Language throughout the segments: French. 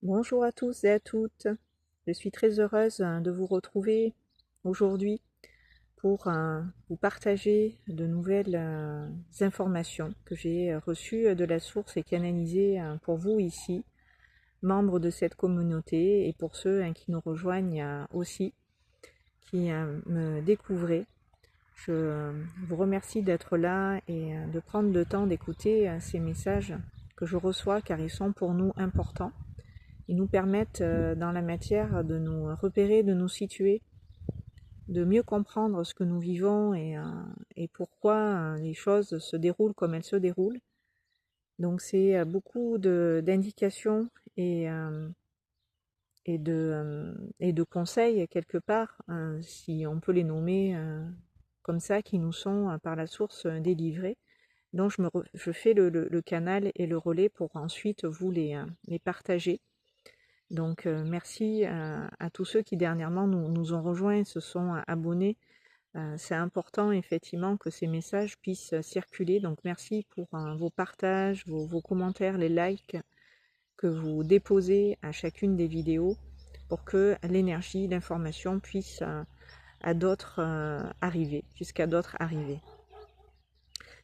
Bonjour à tous et à toutes. Je suis très heureuse de vous retrouver aujourd'hui pour vous partager de nouvelles informations que j'ai reçues de la source et canalisées pour vous ici, membres de cette communauté, et pour ceux qui nous rejoignent aussi, qui me découvrez. Je vous remercie d'être là et de prendre le temps d'écouter ces messages que je reçois car ils sont pour nous importants. Ils nous permettent dans la matière de nous repérer, de nous situer, de mieux comprendre ce que nous vivons et pourquoi les choses se déroulent comme elles se déroulent. Donc c'est beaucoup d'indications et de conseils quelque part, si on peut les nommer comme ça, qui nous sont par la source délivrés. Donc je fais le canal et le relais pour ensuite vous les partager. Donc merci à tous ceux qui dernièrement nous ont rejoints et se sont abonnés. C'est important effectivement que ces messages puissent circuler. Donc merci pour vos partages, vos commentaires, les likes que vous déposez à chacune des vidéos pour que l'énergie, l'information puisse à d'autres arriver, jusqu'à d'autres arriver.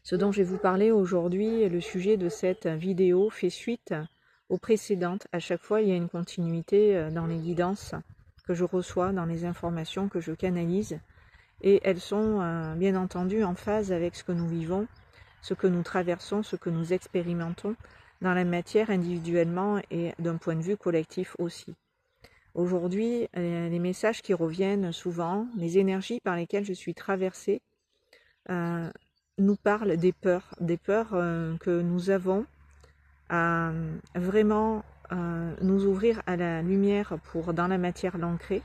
Ce dont je vais vous parler aujourd'hui, le sujet de cette vidéo fait suite aux précédentes. À chaque fois, il y a une continuité dans les guidances que je reçois, dans les informations que je canalise. Et elles sont bien entendu en phase avec ce que nous vivons, ce que nous traversons, ce que nous expérimentons dans la matière individuellement et d'un point de vue collectif aussi. Aujourd'hui, les messages qui reviennent souvent, les énergies par lesquelles je suis traversée, nous parlent des peurs que nous avons à vraiment nous ouvrir à la lumière pour dans la matière l'ancrer.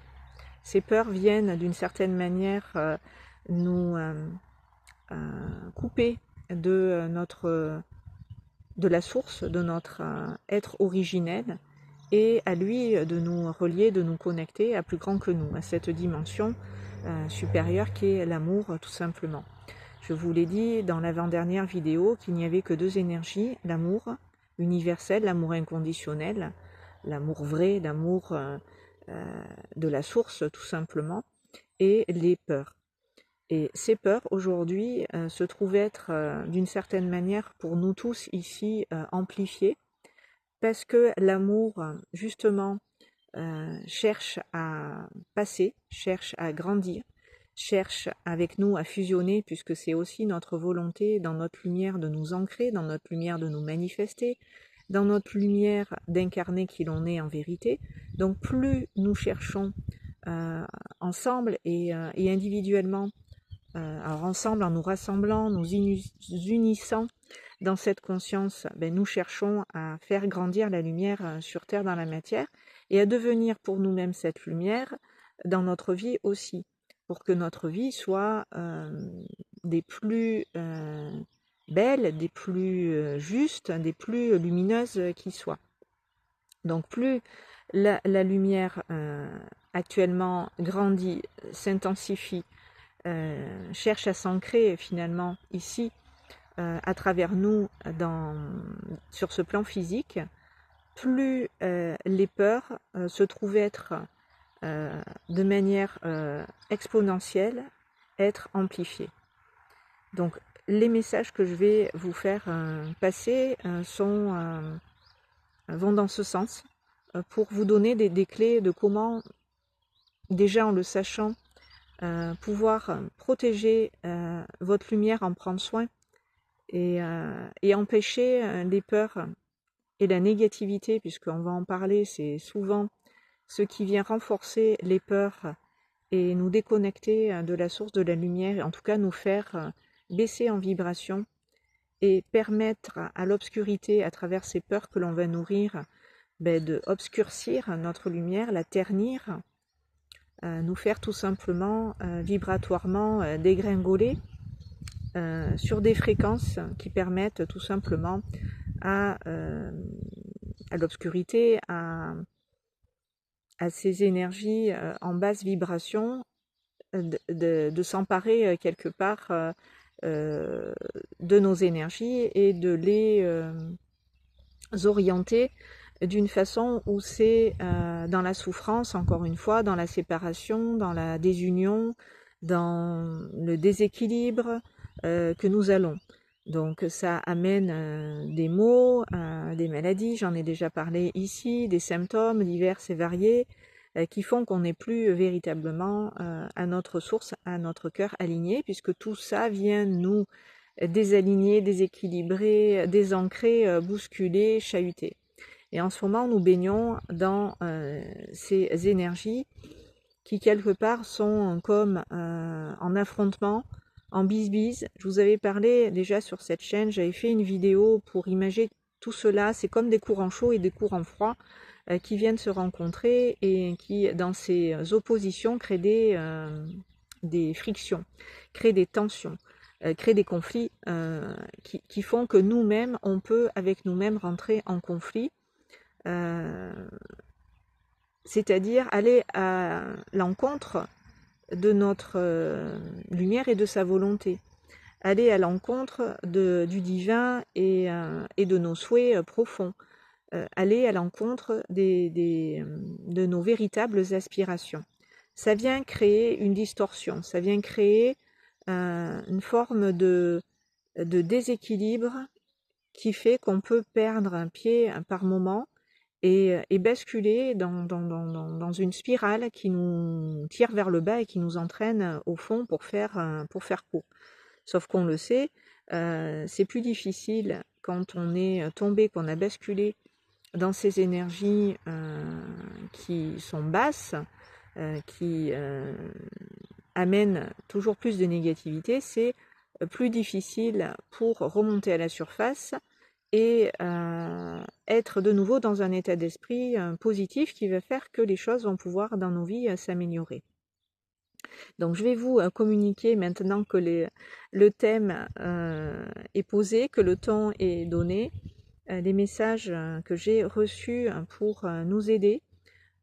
Ces peurs viennent d'une certaine manière nous couper de la source de notre être originel et à lui de nous relier, de nous connecter à plus grand que nous, à cette dimension supérieure qui est l'amour tout simplement. Je vous l'ai dit dans l'avant-dernière vidéo qu'il n'y avait que deux énergies, l'amour universel, l'amour inconditionnel, l'amour vrai, l'amour de la source tout simplement, et les peurs. Et ces peurs aujourd'hui se trouvent être d'une certaine manière pour nous tous ici amplifiées, parce que l'amour justement cherche à passer, cherche à grandir, cherche avec nous à fusionner, puisque c'est aussi notre volonté dans notre lumière de nous ancrer, dans notre lumière de nous manifester, dans notre lumière d'incarner qui l'on est en vérité. Donc plus nous cherchons ensemble et individuellement, alors ensemble en nous rassemblant, nous unissant dans cette conscience, nous cherchons à faire grandir la lumière sur Terre dans la matière et à devenir pour nous-mêmes cette lumière dans notre vie aussi, pour que notre vie soit des plus belles, des plus justes, des plus lumineuses qui soient. Donc plus la lumière actuellement grandit, s'intensifie, cherche à s'ancrer finalement ici à travers nous sur ce plan physique, plus les peurs se trouvent être de manière exponentielle, être amplifiées. Donc les messages que je vais vous faire passer vont dans ce sens pour vous donner des clés de comment, déjà en le sachant, pouvoir protéger votre lumière, en prendre soin et empêcher les peurs et la négativité, puisqu'on va en parler, c'est souvent ce qui vient renforcer les peurs et nous déconnecter de la source de la lumière, et en tout cas nous faire baisser en vibration et permettre à l'obscurité, à travers ces peurs que l'on va nourrir, de obscurcir notre lumière, la ternir, nous faire tout simplement vibratoirement dégringoler sur des fréquences qui permettent tout simplement à l'obscurité, à ces énergies en basse vibration, de s'emparer quelque part de nos énergies et de les orienter d'une façon où c'est dans la souffrance, encore une fois, dans la séparation, dans la désunion, dans le déséquilibre que nous allons. Donc ça amène des maux, des maladies, j'en ai déjà parlé ici, des symptômes divers et variés qui font qu'on n'est plus véritablement à notre source, à notre cœur aligné, puisque tout ça vient nous désaligner, déséquilibrer, désancrer, bousculer, chahuter. Et en ce moment, nous baignons dans ces énergies qui, quelque part, sont comme en affrontement, en bise-bise. Je vous avais parlé déjà sur cette chaîne, j'avais fait une vidéo pour imager tout cela. C'est comme des courants chauds et des courants froids qui viennent se rencontrer et qui, dans ces oppositions, créent des frictions, créent des tensions, créent des conflits qui font que nous-mêmes, on peut avec nous-mêmes rentrer en conflit. C'est-à-dire aller à l'encontre de notre lumière et de sa volonté, aller à l'encontre du divin et de nos souhaits profonds, aller à l'encontre de nos véritables aspirations. Ça vient créer une distorsion, ça vient créer une forme de déséquilibre qui fait qu'on peut perdre un pied par moment et basculer dans une spirale qui nous tire vers le bas et qui nous entraîne au fond pour faire court. Sauf qu'on le sait, c'est plus difficile quand on est tombé, qu'on a basculé dans ces énergies qui sont basses, qui amènent toujours plus de négativité. C'est plus difficile pour remonter à la surface et être de nouveau dans un état d'esprit positif qui va faire que les choses vont pouvoir dans nos vies s'améliorer. Donc je vais vous communiquer maintenant que le thème est posé, que le ton est donné, des messages que j'ai reçus pour nous aider,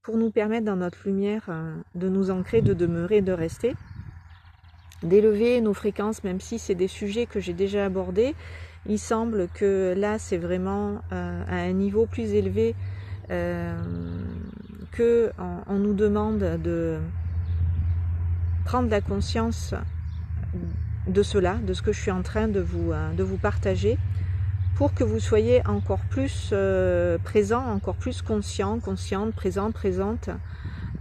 pour nous permettre dans notre lumière de nous ancrer, de demeurer, de rester, d'élever nos fréquences, même si c'est des sujets que j'ai déjà abordés. Il semble que là, c'est vraiment à un niveau plus élevé que on nous demande de prendre la conscience de cela, de ce que je suis en train de vous partager, pour que vous soyez encore plus présent, encore plus conscient, consciente, présent, présente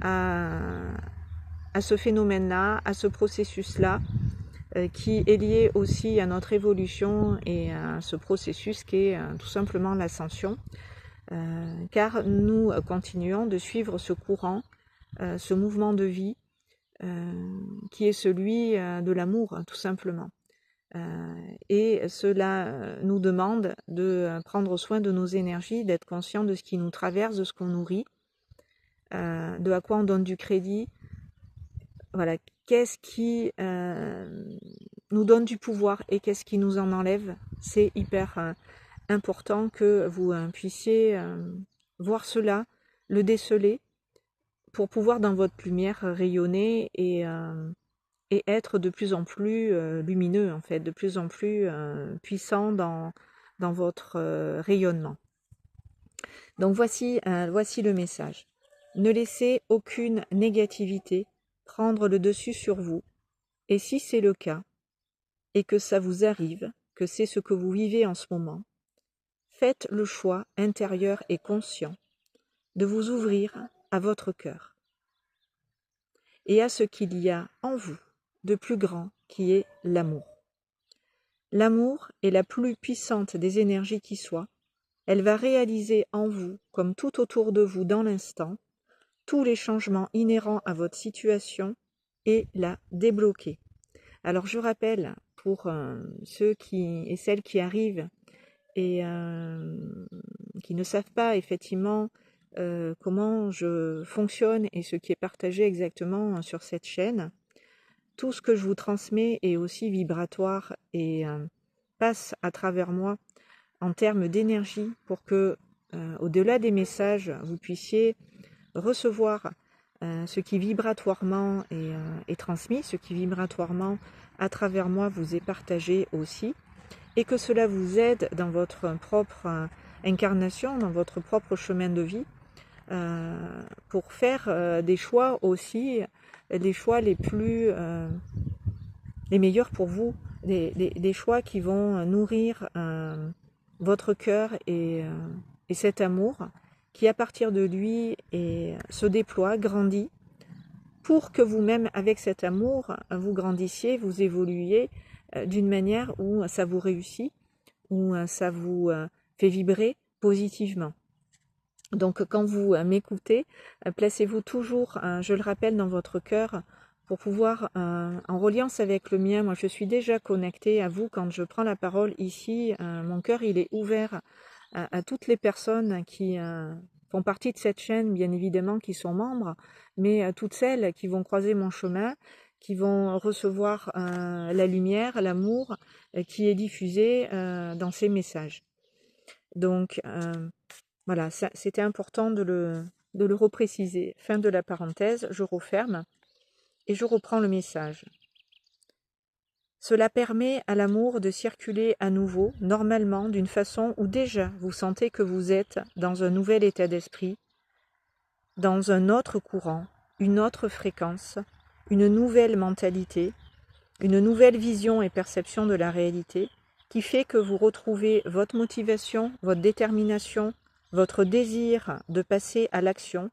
à ce phénomène-là, à ce processus-là, qui est lié aussi à notre évolution et à ce processus qui est tout simplement l'ascension, car nous continuons de suivre ce courant, ce mouvement de vie qui est celui de l'amour, tout simplement. Et cela nous demande de prendre soin de nos énergies, d'être conscient de ce qui nous traverse, de ce qu'on nourrit, de à quoi on donne du crédit. Voilà, qu'est-ce qui nous donne du pouvoir et qu'est-ce qui nous en enlève. C'est hyper important que vous puissiez voir cela, le déceler, pour pouvoir dans votre lumière rayonner et être de plus en plus lumineux, en fait, de plus en plus puissant dans votre rayonnement. Donc voici le message. Ne laissez aucune négativité prendre le dessus sur vous, et si c'est le cas, et que ça vous arrive, que c'est ce que vous vivez en ce moment, faites le choix intérieur et conscient de vous ouvrir à votre cœur et à ce qu'il y a en vous de plus grand qui est l'amour. L'amour est la plus puissante des énergies qui soit. Elle va réaliser en vous, comme tout autour de vous dans l'instant, tous les changements inhérents à votre situation et la débloquer. Alors je rappelle pour ceux et celles qui arrivent et qui ne savent pas effectivement comment je fonctionne et ce qui est partagé exactement sur cette chaîne, tout ce que je vous transmets est aussi vibratoire et passe à travers moi en termes d'énergie pour que, au-delà des messages, vous puissiez recevoir ce qui vibratoirement est transmis, ce qui vibratoirement à travers moi vous est partagé aussi, et que cela vous aide dans votre propre incarnation, dans votre propre chemin de vie, pour faire des choix aussi, les choix les meilleurs pour vous, des choix qui vont nourrir votre cœur et cet amour qui, à partir de lui, se déploie, grandit, pour que vous-même, avec cet amour, vous grandissiez, vous évoluiez d'une manière où ça vous réussit, où ça vous fait vibrer positivement. Donc quand vous m'écoutez, placez-vous toujours, je le rappelle, dans votre cœur pour pouvoir, en reliance avec le mien, moi je suis déjà connectée à vous quand je prends la parole ici, mon cœur il est ouvert à toutes les personnes qui font partie de cette chaîne, bien évidemment, qui sont membres, mais à toutes celles qui vont croiser mon chemin, qui vont recevoir la lumière, l'amour qui est diffusé dans ces messages. Donc voilà, c'était important de le repréciser. Fin de la parenthèse, je referme et je reprends le message. Cela permet à l'amour de circuler à nouveau, normalement, d'une façon où déjà vous sentez que vous êtes dans un nouvel état d'esprit, dans un autre courant, une autre fréquence, une nouvelle mentalité, une nouvelle vision et perception de la réalité, qui fait que vous retrouvez votre motivation, votre détermination, votre désir de passer à l'action,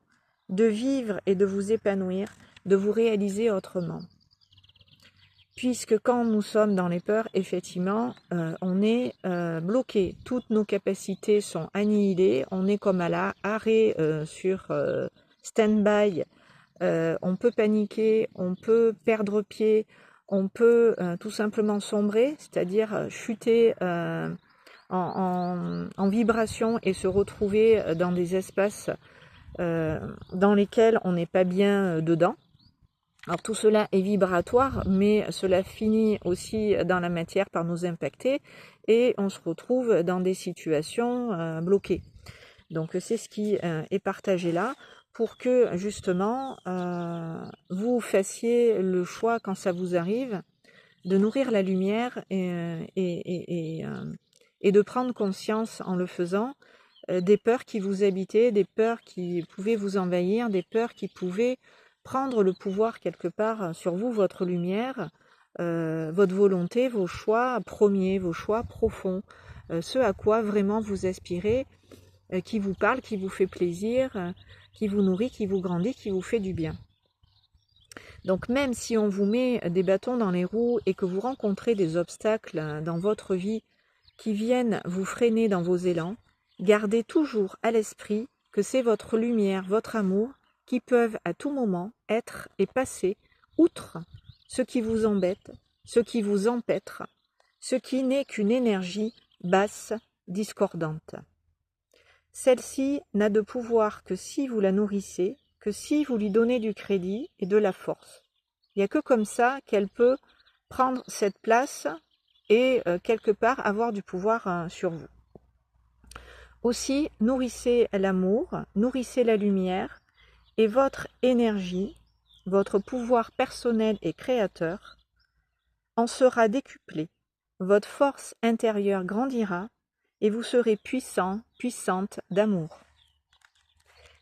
de vivre et de vous épanouir, de vous réaliser autrement. Puisque quand nous sommes dans les peurs, effectivement, on est bloqué. Toutes nos capacités sont annihilées. On est comme à l'arrêt sur stand-by. On peut paniquer, on peut perdre pied, on peut tout simplement sombrer, c'est-à-dire chuter en vibration et se retrouver dans des espaces dans lesquels on n'est pas bien dedans. Alors tout cela est vibratoire, mais cela finit aussi dans la matière par nous impacter et on se retrouve dans des situations bloquées. Donc c'est ce qui est partagé là pour que justement vous fassiez le choix quand ça vous arrive de nourrir la lumière et de prendre conscience en le faisant des peurs qui vous habitaient, des peurs qui pouvaient vous envahir, des peurs qui pouvaient prendre le pouvoir quelque part sur vous, votre lumière, votre volonté, vos choix premiers, vos choix profonds, ce à quoi vraiment vous aspirez, qui vous parle, qui vous fait plaisir, qui vous nourrit, qui vous grandit, qui vous fait du bien. Donc même si on vous met des bâtons dans les roues et que vous rencontrez des obstacles dans votre vie qui viennent vous freiner dans vos élans, gardez toujours à l'esprit que c'est votre lumière, votre amour, qui peuvent à tout moment être et passer outre ce qui vous embête, ce qui vous empêtre, ce qui n'est qu'une énergie basse, discordante. Celle-ci n'a de pouvoir que si vous la nourrissez, que si vous lui donnez du crédit et de la force. Il n'y a que comme ça qu'elle peut prendre cette place et quelque part avoir du pouvoir sur vous. Aussi, nourrissez l'amour, nourrissez la lumière, et votre énergie, votre pouvoir personnel et créateur en sera décuplé. Votre force intérieure grandira et vous serez puissant, puissante d'amour.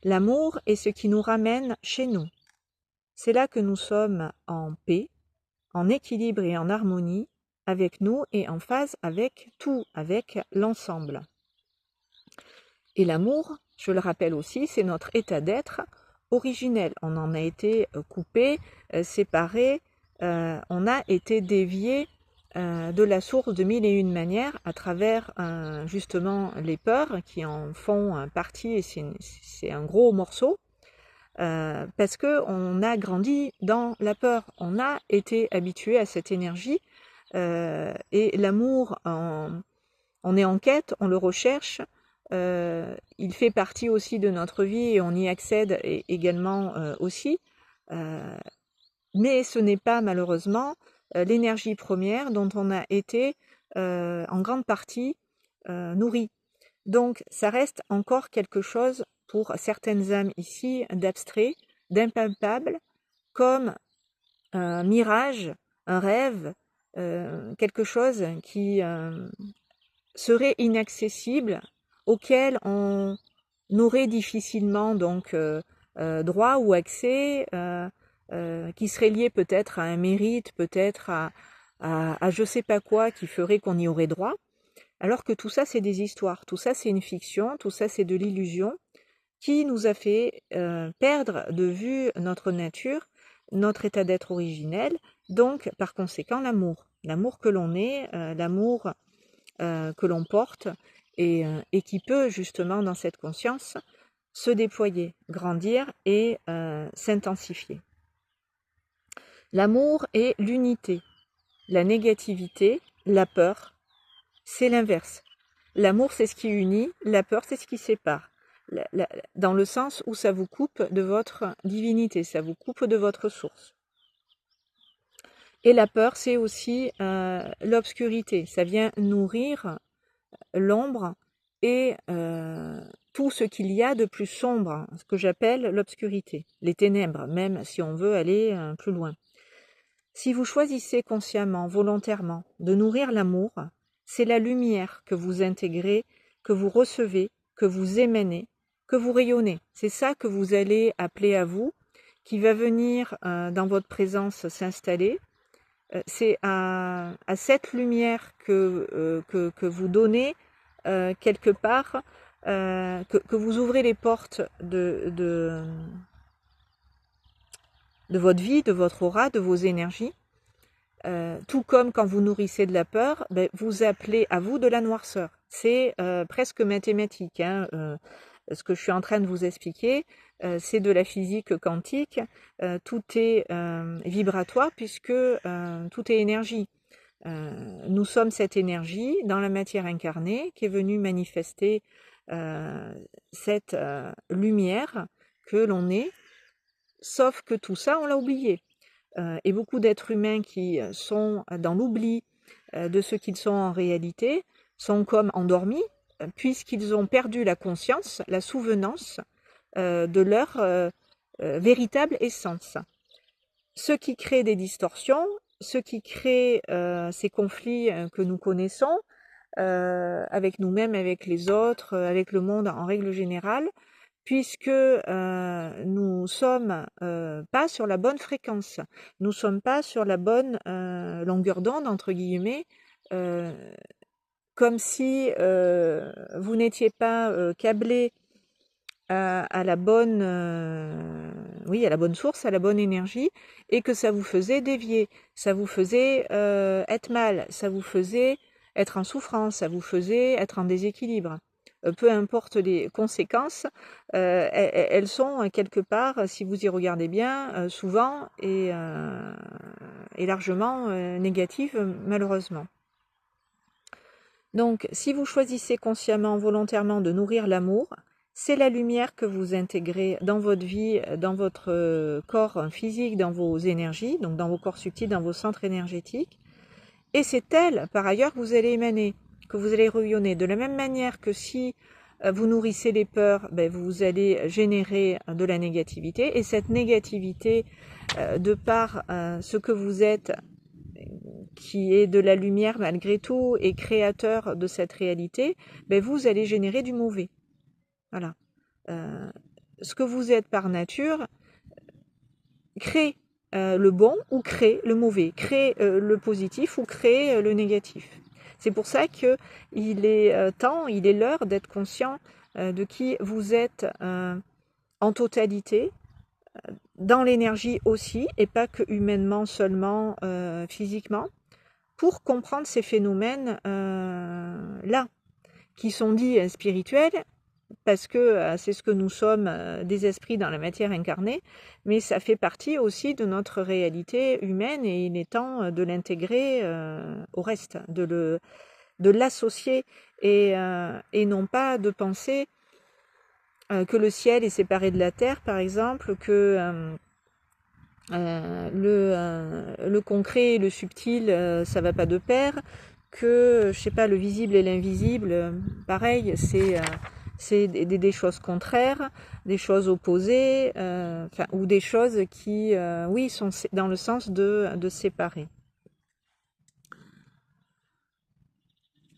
L'amour est ce qui nous ramène chez nous. C'est là que nous sommes en paix, en équilibre et en harmonie avec nous et en phase avec tout, avec l'ensemble. Et l'amour, je le rappelle aussi, c'est notre état d'être originel. On en a été coupé, séparé, on a été dévié de la source de mille et une manières à travers justement les peurs qui en font partie et c'est un gros morceau parce qu'on a grandi dans la peur, on a été habitué à cette énergie et l'amour, on est en quête, on le recherche. Il fait partie aussi de notre vie et on y accède également aussi. Mais ce n'est pas malheureusement l'énergie première dont on a été en grande partie nourri. Donc ça reste encore quelque chose pour certaines âmes ici d'abstrait, d'impalpable, comme un mirage, un rêve, quelque chose qui serait inaccessible auxquelles on aurait difficilement donc droit ou accès, qui seraient liées peut-être à un mérite, peut-être à je sais pas quoi qui ferait qu'on y aurait droit, alors que tout ça c'est des histoires, tout ça c'est une fiction, tout ça c'est de l'illusion qui nous a fait perdre de vue notre nature, notre état d'être originel, donc par conséquent l'amour. L'amour que l'on est, l'amour que l'on porte et qui peut justement dans cette conscience se déployer, grandir et s'intensifier. L'amour est l'unité. La négativité, la peur, c'est l'inverse. L'amour, c'est ce qui unit, la peur, c'est ce qui sépare. Dans le sens où ça vous coupe de votre divinité, ça vous coupe de votre source. Et la peur, c'est aussi l'obscurité. Ça vient nourrir l'ombre et tout ce qu'il y a de plus sombre, ce que j'appelle l'obscurité, les ténèbres, même si on veut aller plus loin. Si vous choisissez consciemment, volontairement, de nourrir l'amour, c'est la lumière que vous intégrez, que vous recevez, que vous émanez, que vous rayonnez. C'est ça que vous allez appeler à vous, qui va venir dans votre présence s'installer. C'est à cette lumière que vous donnez quelque part, que vous ouvrez les portes de votre vie, de votre aura, de vos énergies. Tout comme quand vous nourrissez de la peur, ben, vous appelez à vous de la noirceur. C'est presque mathématique. Hein, ce que je suis en train de vous expliquer, c'est de la physique quantique. Tout est vibratoire puisque tout est énergie. Nous sommes cette énergie dans la matière incarnée qui est venue manifester cette lumière que l'on est, sauf que tout ça, on l'a oublié. Et beaucoup d'êtres humains qui sont dans l'oubli de ce qu'ils sont en réalité sont comme endormis, puisqu'ils ont perdu la conscience, la souvenance de leur véritable essence. Ce qui crée des distorsions, ce qui crée ces conflits que nous connaissons avec nous-mêmes, avec les autres, avec le monde en règle générale, puisque nous sommes pas sur la bonne fréquence, nous sommes pas sur la bonne longueur d'onde entre guillemets, comme si vous n'étiez pas câblé à la bonne, oui, à la bonne source, à la bonne énergie, et que ça vous faisait dévier, ça vous faisait être mal, ça vous faisait être en souffrance, ça vous faisait être en déséquilibre. Peu importe les conséquences, elles sont quelque part, si vous y regardez bien, souvent et largement négatives, malheureusement. Donc, si vous choisissez consciemment, volontairement de nourrir l'amour, c'est la lumière que vous intégrez dans votre vie, dans votre corps physique, dans vos énergies, donc dans vos corps subtils, dans vos centres énergétiques. Et c'est elle, par ailleurs, que vous allez émaner, que vous allez rayonner. De la même manière que si vous nourrissez les peurs, ben, vous allez générer de la négativité. Et cette négativité, de par ce que vous êtes, qui est de la lumière malgré tout, et créateur de cette réalité, ben, vous allez générer du mauvais. Voilà. Ce que vous êtes par nature crée le bon ou crée le mauvais, crée le positif ou crée le négatif. C'est pour ça qu'il est temps, il est l'heure d'être conscient de qui vous êtes en totalité, dans l'énergie aussi, et pas que humainement seulement, physiquement, pour comprendre ces phénomènes là, qui sont dits spirituels, parce que c'est ce que nous sommes, des esprits dans la matière incarnée, mais ça fait partie aussi de notre réalité humaine et il est temps de l'intégrer au reste, de l'associer et non pas de penser que le ciel est séparé de la terre, par exemple, que le concret et le subtil, ça va pas de pair, que, je sais pas, le visible et l'invisible, pareil, c'est des choses contraires, des choses opposées, ou des choses qui, oui, sont dans le sens de séparer.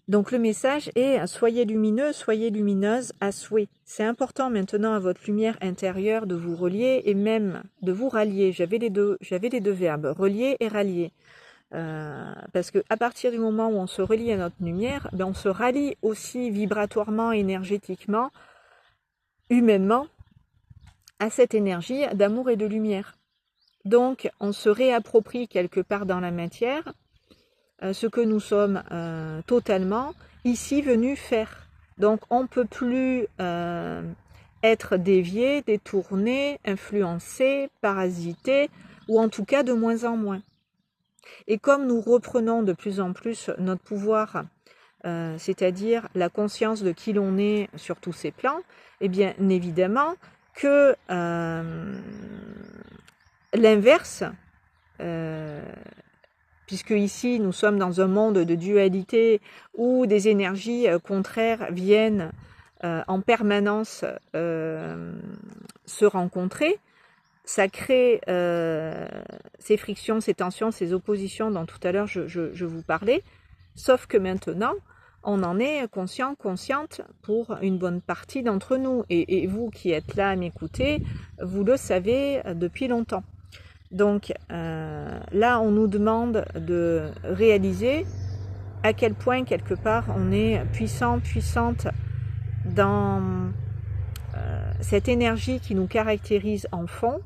Donc le message est soyez lumineux, soyez lumineuse à souhait. C'est important maintenant à votre lumière intérieure de vous relier et même de vous rallier. J'avais les deux verbes, relier et rallier. Parce que à partir du moment où on se relie à notre lumière, ben on se rallie aussi vibratoirement, énergétiquement, humainement, à cette énergie d'amour et de lumière. Donc on se réapproprie quelque part dans la matière ce que nous sommes totalement ici venus faire. Donc on ne peut plus être dévié, détourné, influencé, parasité, ou en tout cas de moins en moins. Et comme nous reprenons de plus en plus notre pouvoir, c'est-à-dire la conscience de qui l'on est sur tous ces plans, eh bien évidemment que l'inverse, puisque ici nous sommes dans un monde de dualité où des énergies contraires viennent en permanence se rencontrer, ça crée ces frictions, ces tensions, ces oppositions dont tout à l'heure je vous parlais, sauf que maintenant on en est conscient, consciente pour une bonne partie d'entre nous, et vous qui êtes là à m'écouter, vous le savez depuis longtemps. Donc là, on nous demande de réaliser à quel point, quelque part, on est puissant, puissante dans cette énergie qui nous caractérise en fond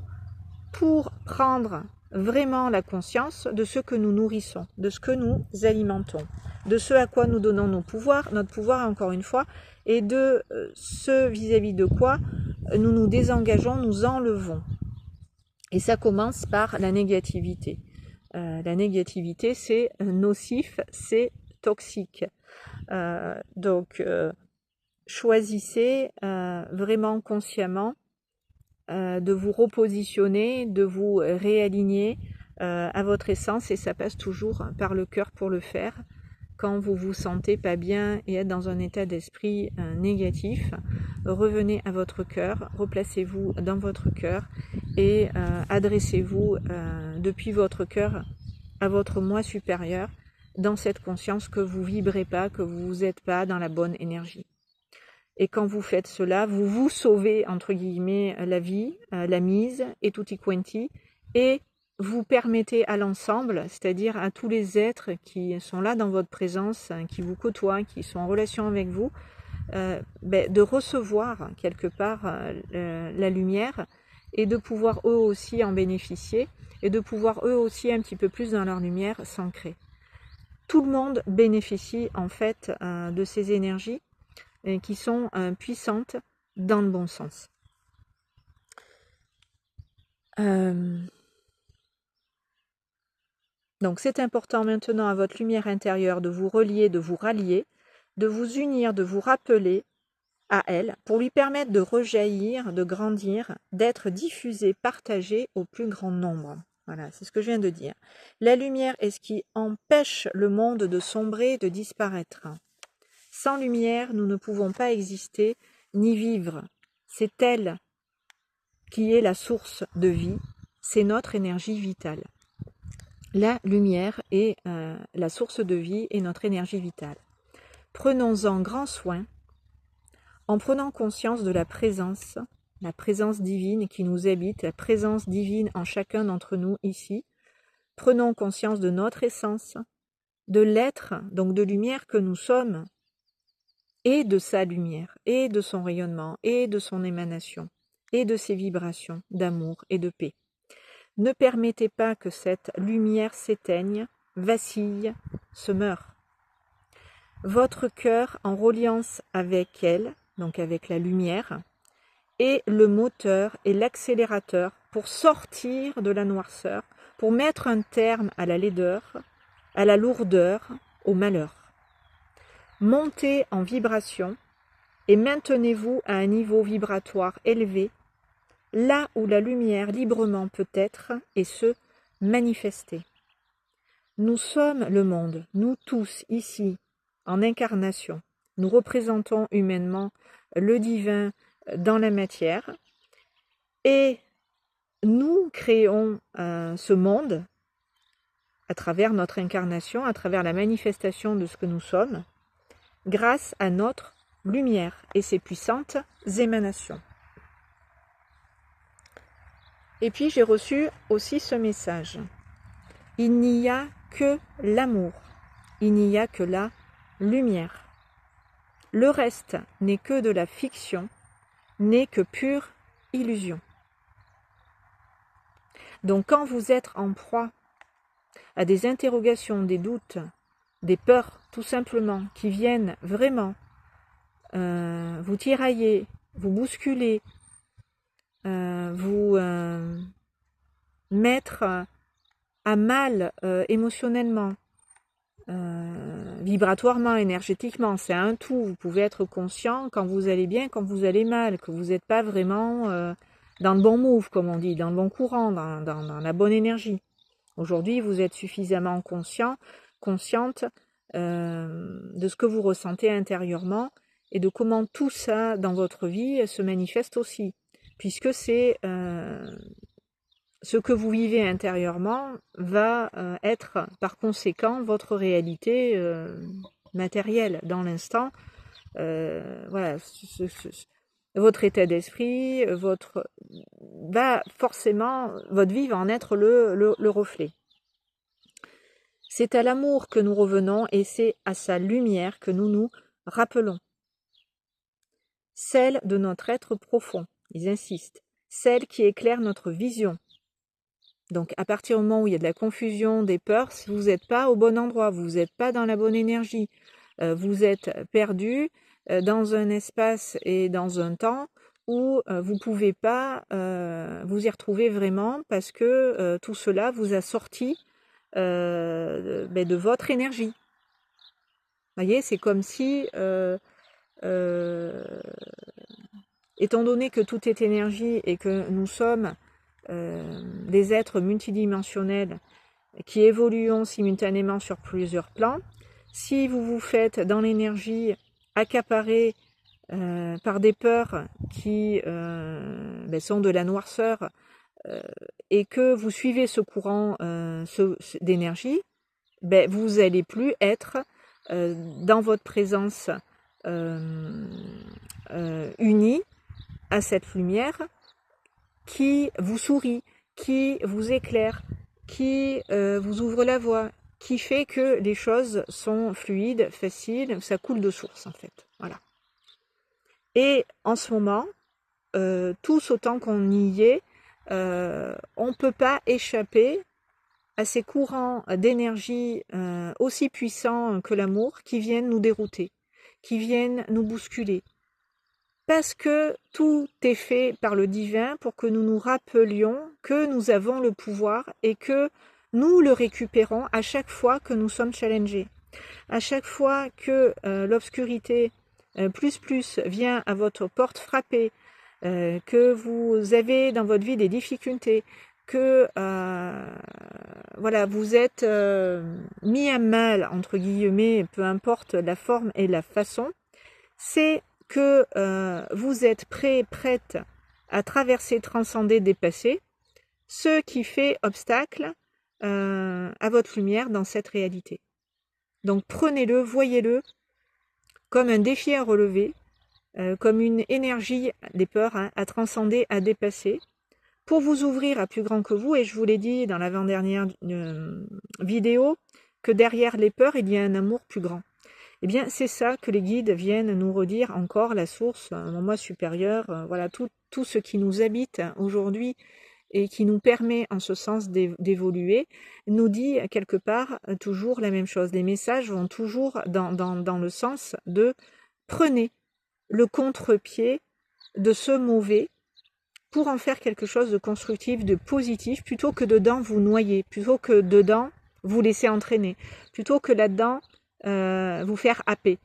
pour prendre vraiment la conscience de ce que nous nourrissons, de ce que nous alimentons, de ce à quoi nous donnons notre pouvoir encore une fois, et de ce vis-à-vis de quoi nous nous désengageons, nous enlevons. Et ça commence par la négativité. La négativité, c'est nocif, c'est toxique. Donc, choisissez vraiment consciemment de vous repositionner, de vous réaligner à votre essence, et ça passe toujours par le cœur pour le faire. Quand vous vous sentez pas bien et êtes dans un état d'esprit négatif, revenez à votre cœur, replacez-vous dans votre cœur et adressez-vous depuis votre cœur à votre moi supérieur, dans cette conscience que vous vibrez pas, que vous n'êtes pas dans la bonne énergie. Et quand vous faites cela, vous vous sauvez, entre guillemets, la vie, la mise, et tutti quanti, et vous permettez à l'ensemble, c'est-à-dire à tous les êtres qui sont là dans votre présence, qui vous côtoient, qui sont en relation avec vous, de recevoir quelque part la lumière, et de pouvoir eux aussi en bénéficier, et de pouvoir eux aussi un petit peu plus dans leur lumière s'ancrer. Tout le monde bénéficie en fait de ces énergies qui sont puissantes dans le bon sens. Donc c'est important maintenant à votre lumière intérieure de vous relier, de vous rallier, de vous unir, de vous rappeler à elle pour lui permettre de rejaillir, de grandir, d'être diffusée, partagée au plus grand nombre. Voilà, c'est ce que je viens de dire. La lumière est ce qui empêche le monde de sombrer, de disparaître. Sans lumière, nous ne pouvons pas exister ni vivre. C'est elle qui est la source de vie, c'est notre énergie vitale. La lumière est la source de vie et notre énergie vitale. Prenons-en grand soin en prenant conscience de la présence divine qui nous habite, la présence divine en chacun d'entre nous ici. Prenons conscience de notre essence, de l'être, donc de lumière que nous sommes, et de sa lumière, et de son rayonnement, et de son émanation, et de ses vibrations d'amour et de paix. Ne permettez pas que cette lumière s'éteigne, vacille, se meure. Votre cœur, en reliance avec elle, donc avec la lumière, est le moteur et l'accélérateur pour sortir de la noirceur, pour mettre un terme à la laideur, à la lourdeur, au malheur. Montez en vibration et maintenez-vous à un niveau vibratoire élevé, là où la lumière librement peut être et se manifester. Nous sommes le monde, nous tous ici, en incarnation. Nous représentons humainement le divin dans la matière et nous créons ce monde à travers notre incarnation, à travers la manifestation de ce que nous sommes. grâce à notre lumière et ses puissantes émanations. Et puis j'ai reçu aussi ce message. Il n'y a que l'amour, il n'y a que la lumière. Le reste n'est que de la fiction, n'est que pure illusion. Donc quand vous êtes en proie à des interrogations, des doutes, des peurs tout simplement, qui viennent vraiment vous tirailler, vous bousculer, vous mettre à mal émotionnellement, vibratoirement, énergétiquement, c'est un tout. Vous pouvez être conscient quand vous allez bien, quand vous allez mal, que vous n'êtes pas vraiment dans le bon move, comme on dit, dans le bon courant, dans la bonne énergie. Aujourd'hui, vous êtes suffisamment consciente de ce que vous ressentez intérieurement et de comment tout ça dans votre vie se manifeste aussi, puisque c'est ce que vous vivez intérieurement va être par conséquent votre réalité matérielle dans l'instant. Voilà, votre état d'esprit, va forcément, votre vie va en être le reflet. C'est à l'amour que nous revenons et c'est à sa lumière que nous nous rappelons. Celle de notre être profond, ils insistent, celle qui éclaire notre vision. Donc à partir du moment où il y a de la confusion, des peurs, si vous n'êtes pas au bon endroit, vous n'êtes pas dans la bonne énergie, vous êtes perdu dans un espace et dans un temps où vous ne pouvez pas vous y retrouver vraiment parce que tout cela vous a sorti de votre énergie. Vous voyez, c'est comme si, étant donné que tout est énergie et que nous sommes des êtres multidimensionnels qui évoluons simultanément sur plusieurs plans, si vous vous faites dans l'énergie accaparer par des peurs qui sont de la noirceur et que vous suivez ce courant d'énergie, vous n'allez plus être dans votre présence unie à cette lumière qui vous sourit, qui vous éclaire, qui vous ouvre la voie, qui fait que les choses sont fluides, faciles, ça coule de source en fait. Voilà. Et en ce moment, tous autant qu'on y est, on ne peut pas échapper à ces courants d'énergie aussi puissants que l'amour qui viennent nous dérouter, qui viennent nous bousculer. Parce que tout est fait par le divin pour que nous nous rappelions que nous avons le pouvoir et que nous le récupérons à chaque fois que nous sommes challengés. À chaque fois que l'obscurité plus vient à votre porte frapper, que vous avez dans votre vie des difficultés, que voilà, vous êtes mis à mal, entre guillemets, peu importe la forme et la façon, c'est que vous êtes prête à traverser, transcender, dépasser ce qui fait obstacle à votre lumière dans cette réalité. Donc prenez-le, voyez-le comme un défi à relever, comme une énergie des peurs à transcender, à dépasser, pour vous ouvrir à plus grand que vous. Et je vous l'ai dit dans l'avant-dernière vidéo, que derrière les peurs, il y a un amour plus grand. Eh bien, c'est ça que les guides viennent nous redire encore, la source, mon moi supérieur, voilà, tout ce qui nous habite aujourd'hui et qui nous permet en ce sens d'évoluer, nous dit quelque part toujours la même chose. Les messages vont toujours dans le sens de prenez le contre-pied de ce mauvais pour en faire quelque chose de constructif, de positif, plutôt que dedans vous noyer, plutôt que dedans vous laisser entraîner, plutôt que là-dedans vous faire happer.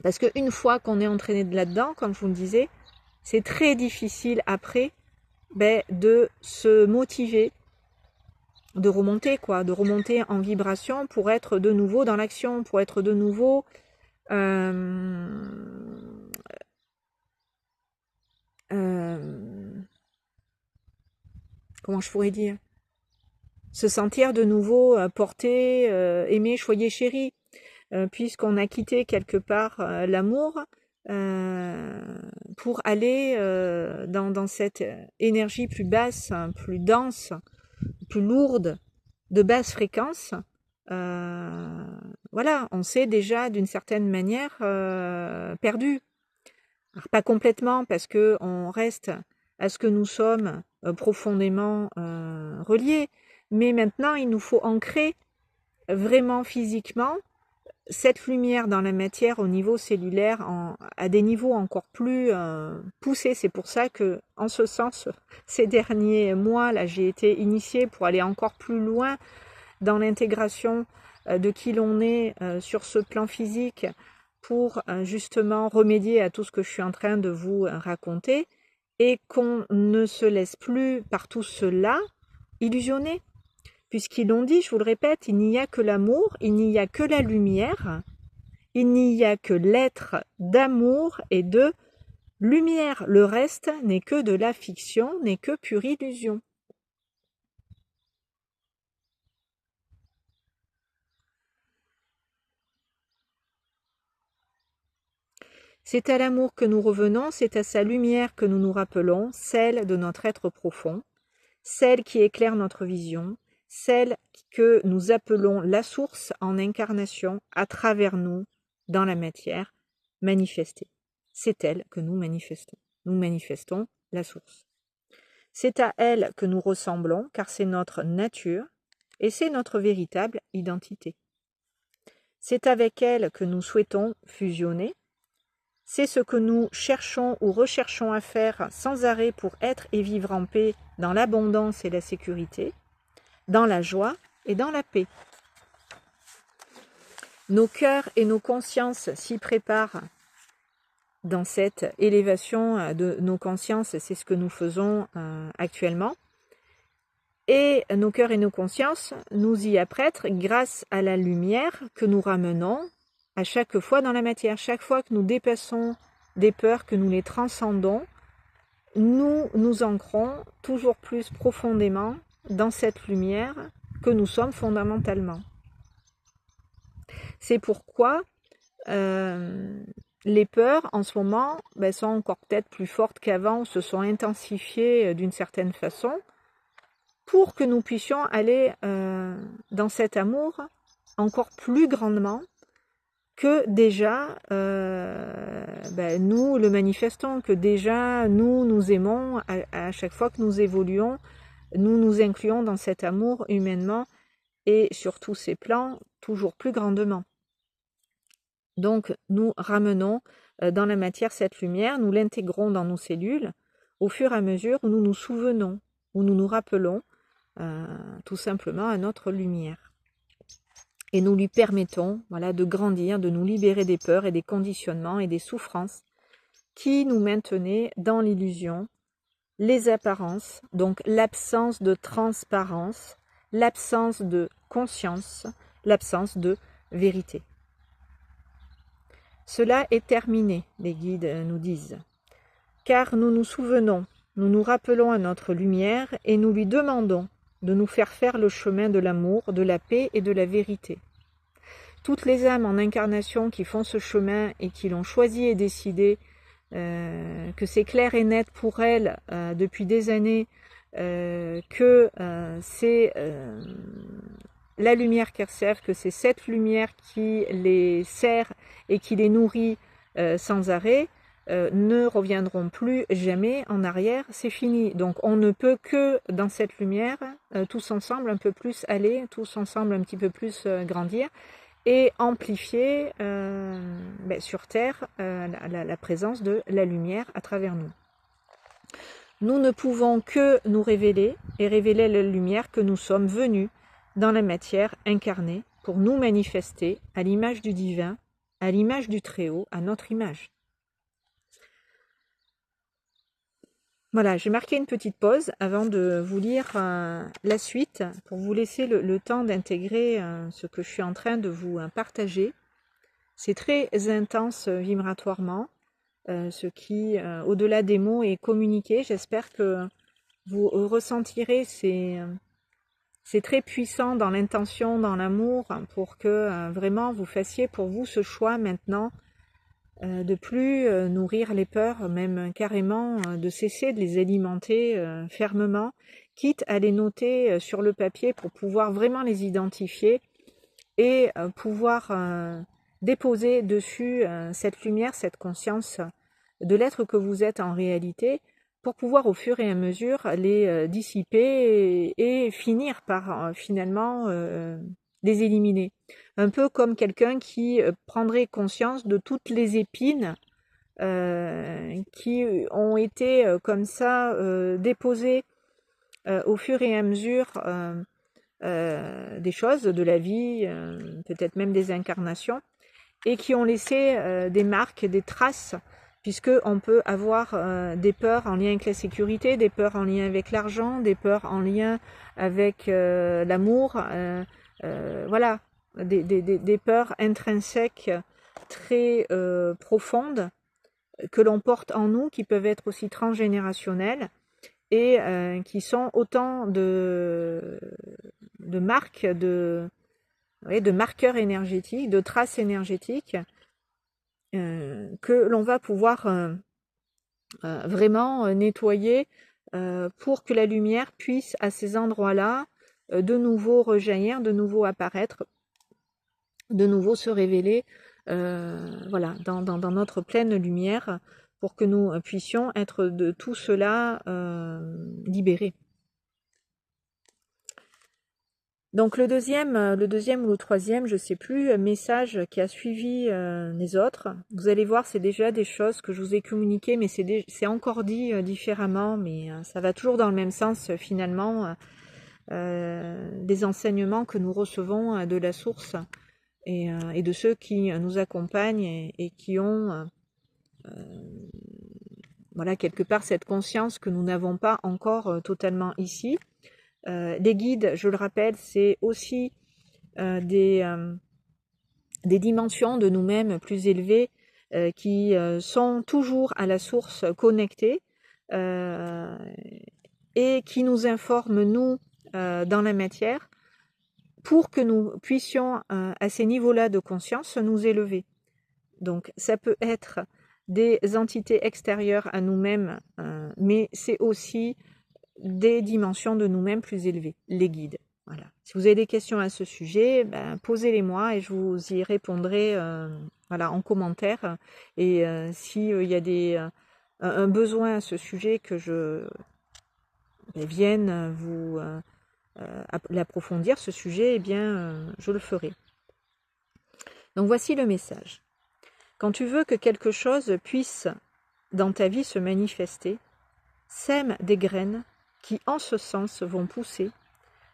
Parce qu'une fois qu'on est entraîné là-dedans, comme je vous le disais, c'est très difficile après de se motiver, de remonter en vibration pour être de nouveau dans l'action, pour être de nouveau comment je pourrais dire, se sentir de nouveau porté, aimé, choyé, chéri. puisqu'on a quitté quelque part l'amour pour aller dans cette énergie plus basse, plus dense, plus lourde, de basse fréquence. Voilà, on s'est déjà d'une certaine manière perdu. Alors, pas complètement, parce que on reste à ce que nous sommes profondément reliés, mais maintenant il nous faut ancrer vraiment physiquement cette lumière dans la matière au niveau cellulaire à des niveaux encore plus poussés. C'est pour ça que, en ce sens, ces derniers mois, là, j'ai été initiée pour aller encore plus loin dans l'intégration de qui l'on est sur ce plan physique, pour justement remédier à tout ce que je suis en train de vous raconter, et qu'on ne se laisse plus par tout cela illusionner. Puisqu'ils l'ont dit, je vous le répète, il n'y a que l'amour, il n'y a que la lumière, il n'y a que l'être d'amour et de lumière. Le reste n'est que de la fiction, n'est que pure illusion. C'est à l'amour que nous revenons, c'est à sa lumière que nous nous rappelons, celle de notre être profond, celle qui éclaire notre vision, celle que nous appelons la source en incarnation à travers nous, dans la matière, manifestée. C'est elle que nous manifestons. Nous manifestons la source. C'est à elle que nous ressemblons, car c'est notre nature et c'est notre véritable identité. C'est avec elle que nous souhaitons fusionner. C'est ce que nous cherchons ou recherchons à faire sans arrêt pour être et vivre en paix dans l'abondance et la sécurité, dans la joie et dans la paix. Nos cœurs et nos consciences s'y préparent dans cette élévation de nos consciences, c'est ce que nous faisons actuellement. Et nos cœurs et nos consciences nous y apprêtent grâce à la lumière que nous ramenons à chaque fois dans la matière. Chaque fois que nous dépassons des peurs, que nous les transcendons, nous nous ancrons toujours plus profondément dans cette lumière que nous sommes fondamentalement. C'est pourquoi les peurs en ce moment sont encore peut-être plus fortes qu'avant, se sont intensifiées d'une certaine façon, pour que nous puissions aller dans cet amour encore plus grandement que déjà nous le manifestons, que déjà nous aimons à chaque fois que nous évoluons, nous nous incluons dans cet amour humainement et sur tous ces plans toujours plus grandement. Donc nous ramenons dans la matière cette lumière, nous l'intégrons dans nos cellules au fur et à mesure où nous nous souvenons, où nous nous rappelons tout simplement à notre lumière. Et nous lui permettons de grandir, de nous libérer des peurs et des conditionnements et des souffrances qui nous maintenaient dans l'illusion, les apparences, donc l'absence de transparence, l'absence de conscience, l'absence de vérité. Cela est terminé, les guides nous disent, car nous nous souvenons, nous nous rappelons à notre lumière et nous lui demandons de nous faire le chemin de l'amour, de la paix et de la vérité. Toutes les âmes en incarnation qui font ce chemin et qui l'ont choisi et décidé, que c'est clair et net pour elles depuis des années, que c'est la lumière qu'elles servent, que c'est cette lumière qui les sert et qui les nourrit sans arrêt, ne reviendront plus jamais en arrière, c'est fini. Donc on ne peut que dans cette lumière, tous ensemble un peu plus aller, tous ensemble un petit peu plus grandir et amplifier sur Terre la présence de la lumière à travers nous. Nous ne pouvons que nous révéler et révéler la lumière que nous sommes venus dans la matière incarnée pour nous manifester à l'image du divin, à l'image du Très-Haut, à notre image. Voilà, j'ai marqué une petite pause avant de vous lire la suite pour vous laisser le temps d'intégrer ce que je suis en train de vous partager. C'est très intense vibratoirement, ce qui, au-delà des mots, est communiqué. J'espère que vous ressentirez c'est très puissant dans l'intention, dans l'amour, pour que vraiment vous fassiez pour vous ce choix maintenant de plus nourrir les peurs, même carrément de cesser de les alimenter fermement, quitte à les noter sur le papier pour pouvoir vraiment les identifier et pouvoir déposer dessus cette lumière, cette conscience de l'être que vous êtes en réalité, pour pouvoir au fur et à mesure les dissiper et finir par finalement les éliminer. Un peu comme quelqu'un qui prendrait conscience de toutes les épines qui ont été comme ça déposées au fur et à mesure des choses, de la vie, peut-être même des incarnations, et qui ont laissé des marques, des traces, puisqu'on peut avoir des peurs en lien avec la sécurité, des peurs en lien avec l'argent, des peurs en lien avec l'amour, voilà, des peurs intrinsèques très profondes que l'on porte en nous, qui peuvent être aussi transgénérationnelles, et qui sont autant de marques, de marqueurs énergétiques, de traces énergétiques que l'on va pouvoir vraiment nettoyer pour que la lumière puisse à ces endroits-là de nouveau rejaillir, de nouveau apparaître, de nouveau se révéler voilà, dans notre pleine lumière, pour que nous puissions être de tout cela libérés. Donc le deuxième ou le troisième, je ne sais plus, message qui a suivi les autres, vous allez voir, c'est déjà des choses que je vous ai communiquées, mais c'est encore dit différemment, mais ça va toujours dans le même sens finalement, des enseignements que nous recevons de la source et de ceux qui nous accompagnent et qui ont voilà, quelque part cette conscience que nous n'avons pas encore totalement ici. Les guides, je le rappelle, c'est aussi des dimensions de nous-mêmes plus élevées qui sont toujours à la source connectées et qui nous informent, nous, dans la matière, pour que nous puissions, à ces niveaux-là de conscience, nous élever. Donc, ça peut être des entités extérieures à nous-mêmes, mais c'est aussi des dimensions de nous-mêmes plus élevées, les guides. Voilà. Si vous avez des questions à ce sujet, posez-les-moi et je vous y répondrai voilà, en commentaire. Et s'il y a un besoin à ce sujet que je vienne vous l'approfondir, ce sujet, eh bien, je le ferai. Donc voici le message. Quand tu veux que quelque chose puisse dans ta vie se manifester, sème des graines qui en ce sens vont pousser,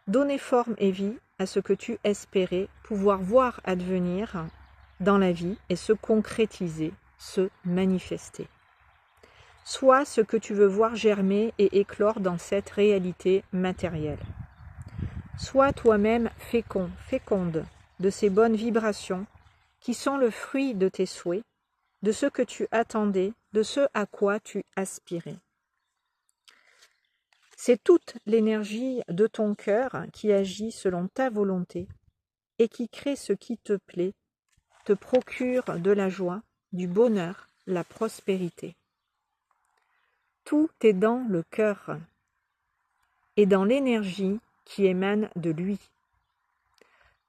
donner forme et vie à ce que tu espérais pouvoir voir advenir dans la vie et se concrétiser, se manifester. Sois ce que tu veux voir germer et éclore dans cette réalité matérielle. Sois toi-même féconde de ces bonnes vibrations qui sont le fruit de tes souhaits, de ce que tu attendais, de ce à quoi tu aspirais. C'est toute l'énergie de ton cœur qui agit selon ta volonté et qui crée ce qui te plaît, te procure de la joie, du bonheur, la prospérité. Tout est dans le cœur et dans l'énergie qui émane de lui.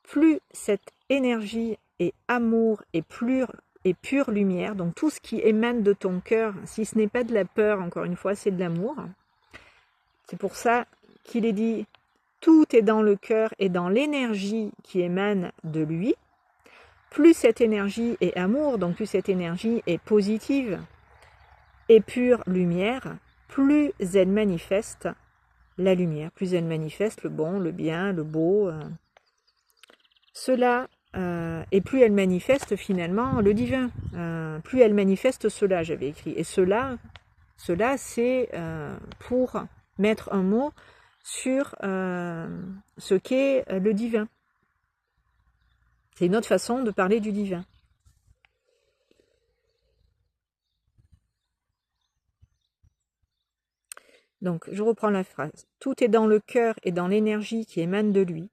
Plus cette énergie est amour et pure lumière, donc tout ce qui émane de ton cœur, si ce n'est pas de la peur, encore une fois, c'est de l'amour. C'est pour ça qu'il est dit « tout est dans le cœur et dans l'énergie qui émane de lui ». Plus cette énergie est amour, donc plus cette énergie est positive et pure lumière, plus elle manifeste la lumière, plus elle manifeste le bon, le bien, le beau. Cela, et plus elle manifeste finalement le divin, plus elle manifeste cela, j'avais écrit. Et cela c'est pour mettre un mot sur ce qu'est le divin. C'est une autre façon de parler du divin. Donc, je reprends la phrase. Tout est dans le cœur et dans l'énergie qui émane de lui.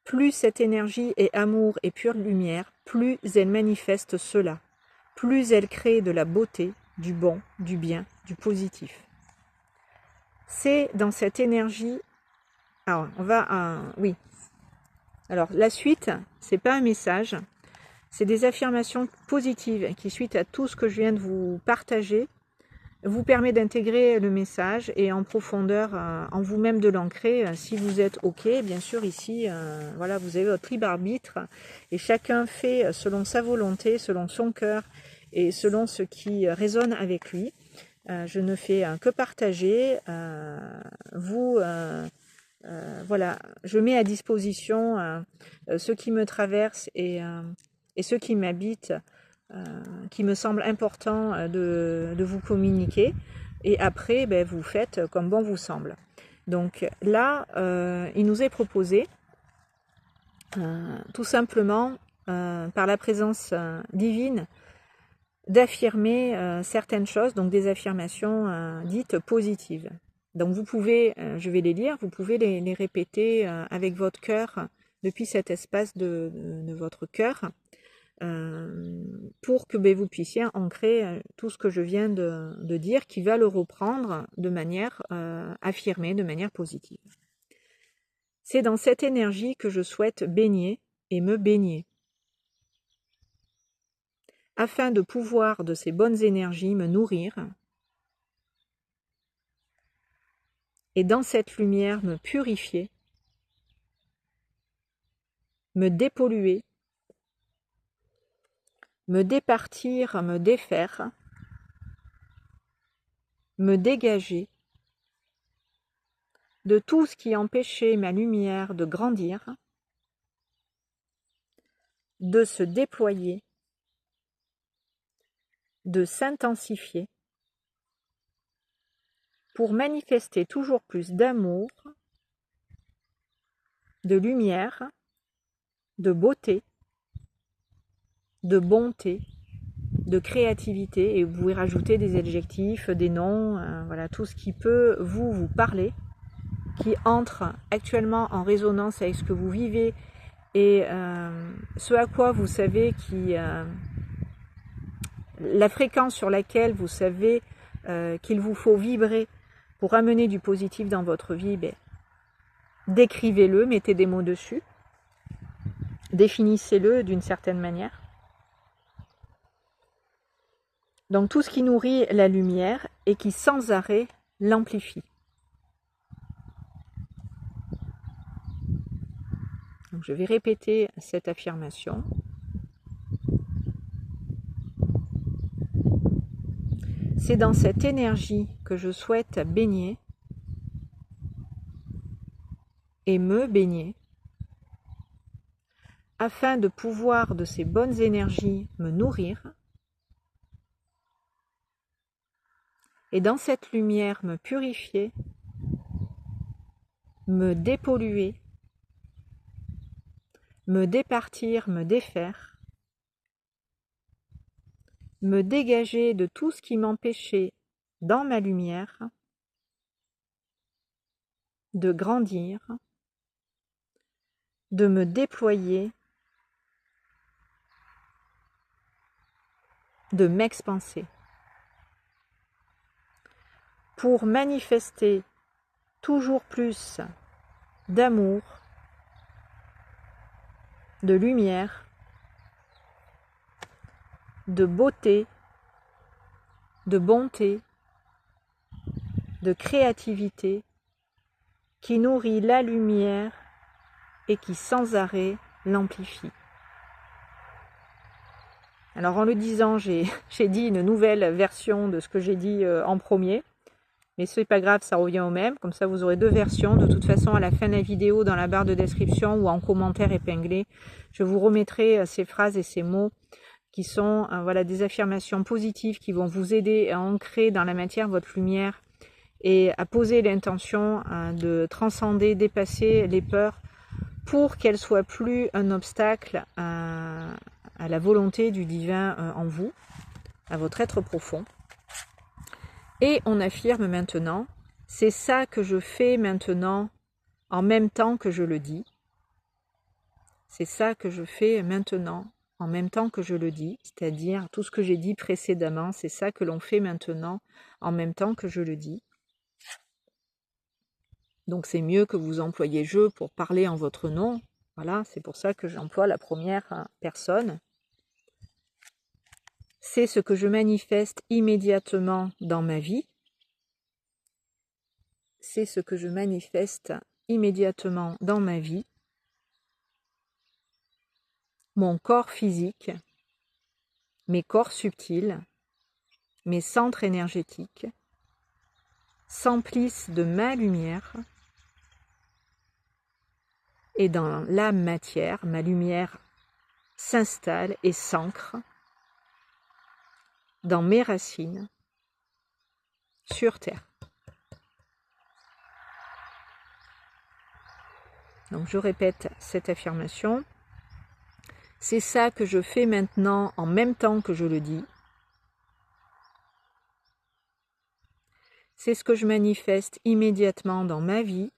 Plus cette énergie est amour et pure lumière, plus elle manifeste cela. Plus elle crée de la beauté, du bon, du bien, du positif. C'est dans cette énergie... Alors, on va à... Oui. Alors, la suite, c'est pas un message, c'est des affirmations positives qui, suite à tout ce que je viens de vous partager, vous permet d'intégrer le message et en profondeur en vous-même de l'ancrer. Si vous êtes OK, bien sûr, ici, voilà, vous avez votre libre arbitre et chacun fait selon sa volonté, selon son cœur et selon ce qui résonne avec lui. Je ne fais que partager. Voilà, je mets à disposition ce qui me traverse et ce qui m'habite, qui me semble important de vous communiquer. Et après, ben, vous faites comme bon vous semble. Donc là, il nous est proposé, tout simplement, par la présence divine, d'affirmer certaines choses, donc des affirmations dites positives. Donc vous pouvez, je vais les lire, vous pouvez les répéter avec votre cœur, depuis cet espace de votre cœur, pour que vous puissiez ancrer tout ce que je viens de dire, qui va le reprendre de manière affirmée, de manière positive. C'est dans cette énergie que je souhaite baigner et me baigner. Afin de pouvoir de ces bonnes énergies me nourrir, et dans cette lumière me purifier, me dépolluer, me départir, me défaire, me dégager de tout ce qui empêchait ma lumière de grandir, de se déployer, de s'intensifier, pour manifester toujours plus d'amour, de lumière, de beauté, de bonté, de créativité, et vous pouvez rajouter des adjectifs, des noms, voilà, tout ce qui peut vous parler, qui entre actuellement en résonance avec ce que vous vivez et ce à quoi vous savez la fréquence sur laquelle vous savez qu'il vous faut vibrer pour amener du positif dans votre vie, décrivez-le, mettez des mots dessus, définissez-le d'une certaine manière. Donc tout ce qui nourrit la lumière et qui sans arrêt l'amplifie. Donc, je vais répéter cette affirmation. C'est dans cette énergie que je souhaite baigner et me baigner, afin de pouvoir de ces bonnes énergies me nourrir, et dans cette lumière me purifier, me dépolluer, me départir, me défaire, me dégager de tout ce qui m'empêchait dans ma lumière de grandir, de me déployer, de m'expanser, pour manifester toujours plus d'amour, de lumière, de beauté, de bonté, de créativité, qui nourrit la lumière et qui sans arrêt l'amplifie. Alors en le disant, j'ai dit une nouvelle version de ce que j'ai dit en premier, mais c'est pas grave, ça revient au même, comme ça vous aurez deux versions. De toute façon, à la fin de la vidéo, dans la barre de description ou en commentaire épinglé, je vous remettrai ces phrases et ces mots qui sont voilà, des affirmations positives qui vont vous aider à ancrer dans la matière votre lumière et à poser l'intention de transcender, dépasser les peurs pour qu'elles soient plus un obstacle à la volonté du divin en vous, à votre être profond. Et on affirme maintenant C'est ça que je fais maintenant en même temps que je le dis. C'est ça que je fais maintenant en même temps que je le dis, c'est-à-dire tout ce que j'ai dit précédemment, c'est ça que l'on fait maintenant en même temps que je le dis. Donc c'est mieux que vous employiez je pour parler en votre nom. Voilà, c'est pour ça que j'emploie la première personne. C'est ce que je manifeste immédiatement dans ma vie. C'est ce que je manifeste immédiatement dans ma vie. Mon corps physique, mes corps subtils, mes centres énergétiques s'emplissent de ma lumière et dans la matière, ma lumière s'installe et s'ancre dans mes racines sur Terre. Donc je répète cette affirmation. C'est ça que je fais maintenant en même temps que je le dis. C'est ce que je manifeste immédiatement dans ma vie.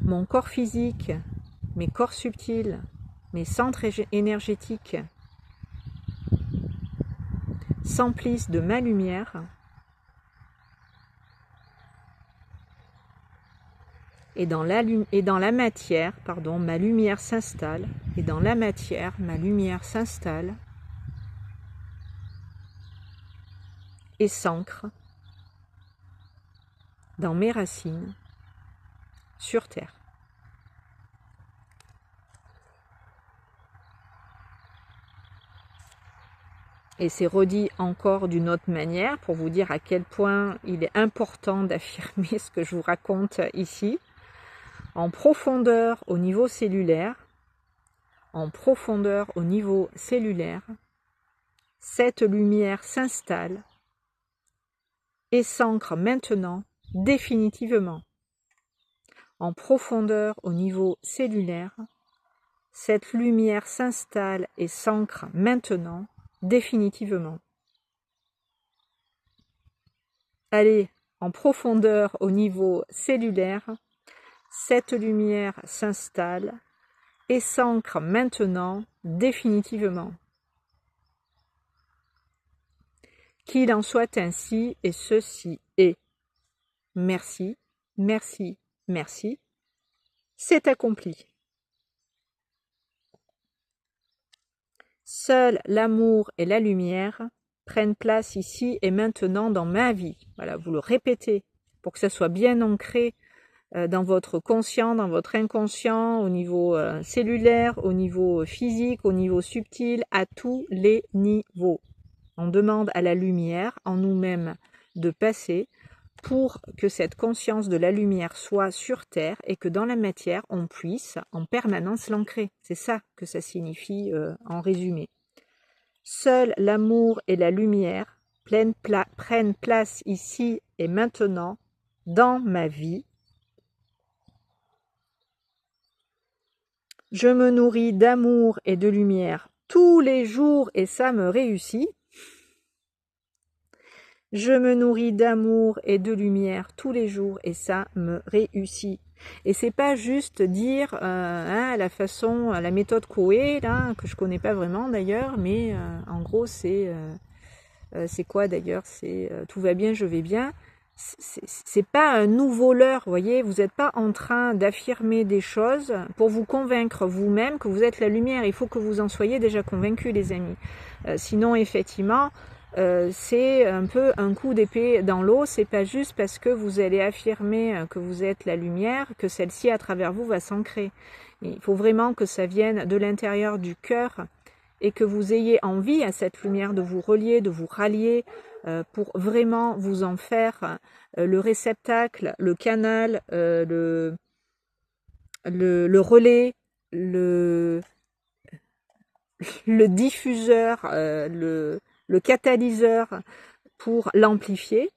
Mon corps physique, mes corps subtils, mes centres énergétiques s'emplissent de ma lumière et dans la matière, ma lumière s'installe et dans la matière, ma lumière s'installe et s'ancre dans mes racines sur Terre. Et c'est redit encore d'une autre manière pour vous dire à quel point il est important d'affirmer ce que je vous raconte ici. En profondeur au niveau cellulaire, cette lumière s'installe et s'ancre maintenant définitivement. En profondeur au niveau cellulaire, cette lumière s'installe et s'ancre maintenant définitivement. Allez, en profondeur au niveau cellulaire, cette lumière s'installe et s'ancre maintenant définitivement. Qu'il en soit ainsi et ceci est. Merci, merci, merci. C'est accompli. Seul l'amour et la lumière prennent place ici et maintenant dans ma vie. Voilà, vous le répétez pour que ça soit bien ancré dans votre conscient, dans votre inconscient, au niveau cellulaire, au niveau physique, au niveau subtil, à tous les niveaux. On demande à la lumière en nous-mêmes de passer pour que cette conscience de la lumière soit sur Terre et que dans la matière, on puisse en permanence l'ancrer. C'est ça que ça signifie en résumé. Seul l'amour et la lumière prennent place ici et maintenant dans ma vie. Je me nourris d'amour et de lumière tous les jours et ça me réussit. Je me nourris d'amour et de lumière tous les jours et ça me réussit. Et c'est pas juste dire la façon, la méthode Coué, là, que je connais pas vraiment d'ailleurs, mais en gros c'est quoi d'ailleurs? C'est tout va bien, je vais bien. C'est pas un nouveau leurre, voyez, vous n'êtes pas en train d'affirmer des choses pour vous convaincre vous-même que vous êtes la lumière. Il faut que vous en soyez déjà convaincus, les amis. Sinon, effectivement, c'est un peu un coup d'épée dans l'eau. C'est pas juste parce que vous allez affirmer que vous êtes la lumière que celle-ci à travers vous va s'ancrer. Il faut vraiment que ça vienne de l'intérieur du cœur et que vous ayez envie à cette lumière de vous relier, de vous rallier pour vraiment vous en faire le réceptacle, le canal, le relais, le diffuseur, le catalyseur pour l'amplifier,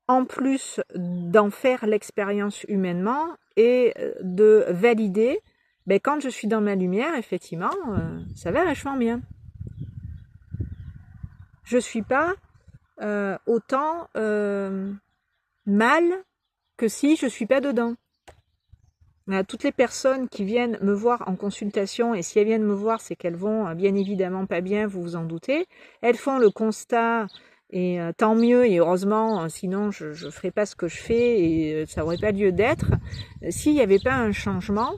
en plus d'en faire l'expérience humainement et de valider, quand je suis dans ma lumière, effectivement, ça va vachement bien. je suis pas autant mal que si je suis pas dedans. Toutes les personnes qui viennent me voir en consultation, et si elles viennent me voir, c'est qu'elles vont bien évidemment pas bien, vous vous en doutez. Elles font le constat, et tant mieux, et heureusement, sinon je ferais pas ce que je fais, et ça aurait pas lieu d'être. S'il n'y avait pas un changement,